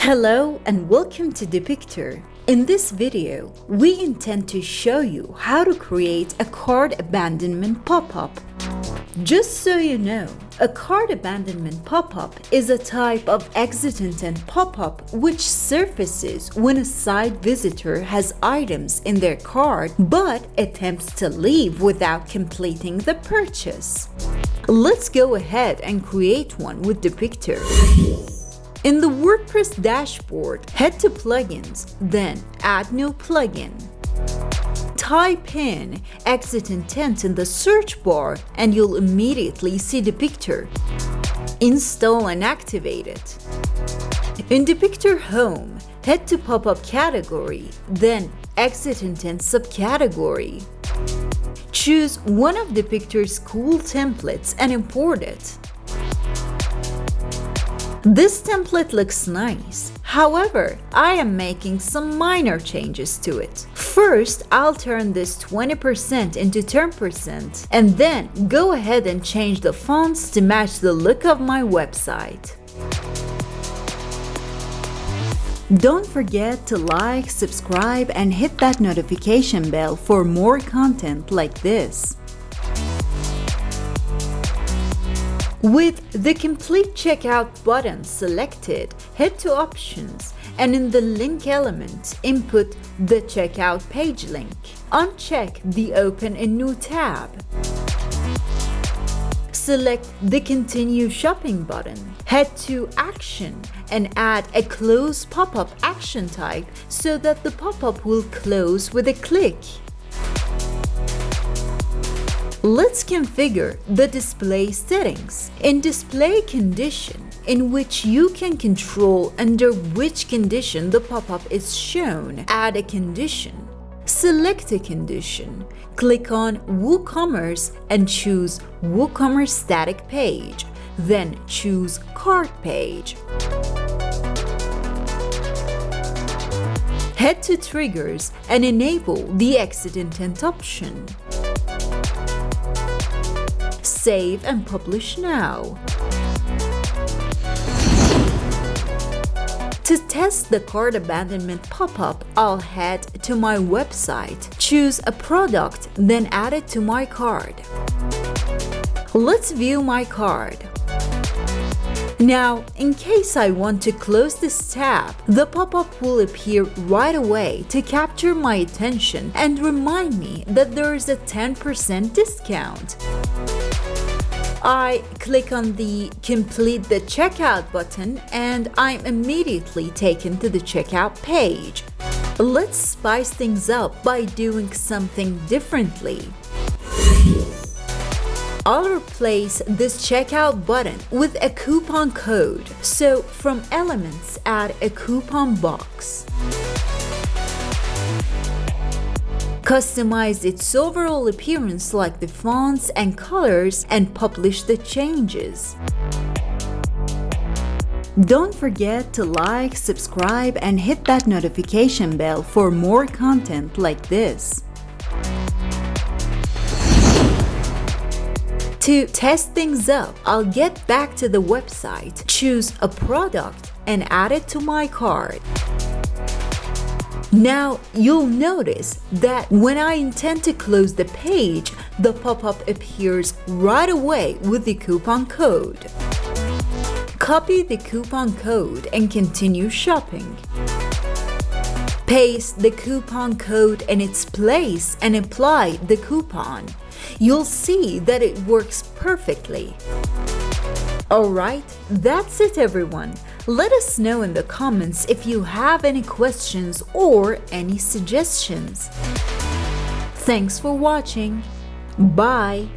Hello and welcome to Depicter. In this video, we intend to show you how to create a card abandonment pop-up. Just so you know, a card abandonment pop-up is a type of exit intent pop-up which surfaces when a site visitor has items in their cart but attempts to leave without completing the purchase. Let's go ahead and create one with Depicter. In the WordPress dashboard, head to Plugins, then Add New Plugin. Type in Exit Intent in the search bar and you'll immediately see Depicter. Install and activate it. In Depicter Home, head to Pop-up category, then Exit Intent subcategory. Choose one of Depicter's cool templates and import it. This template looks nice. However, I am making some minor changes to it. First, I'll turn this 20% into 10% and then go ahead and change the fonts to match the look of my website. Don't forget to like, subscribe, and hit that notification bell for more content like this. With the complete checkout button selected, head to Options and in the link element, input the checkout page link. Uncheck the Open a New tab. Select the Continue Shopping button. Head to Action and add a Close Pop-up action type so that the pop-up will close with a click. Let's configure the display settings. In display condition, in which you can control under which condition the pop-up is shown, add a condition. Select a condition, click on WooCommerce and choose WooCommerce static page, then choose cart page. Head to Triggers and enable the Exit Intent option. Save and publish now. To test the cart abandonment pop-up, I'll head to my website, choose a product, then add it to my cart. Let's view my cart. Now, in case I want to close this tab, the pop-up will appear right away to capture my attention and remind me that there is a 10% discount. I click on the Complete the Checkout button and I'm immediately taken to the checkout page. Let's spice things up by doing something differently. I'll replace this checkout button with a coupon code. So from Elements, add a coupon box. Customize its overall appearance like the fonts and colors and publish the changes. Don't forget to like, subscribe, and hit that notification bell for more content like this. To test things up, I'll get back to the website, choose a product, and add it to my cart. Now, you'll notice that when I intend to close the page, the pop-up appears right away with the coupon code. Copy the coupon code and continue shopping. Paste the coupon code in its place and apply the coupon. You'll see that it works perfectly. Alright, that's it everyone. Let us know in the comments if you have any questions or any suggestions. Thanks for watching. Bye.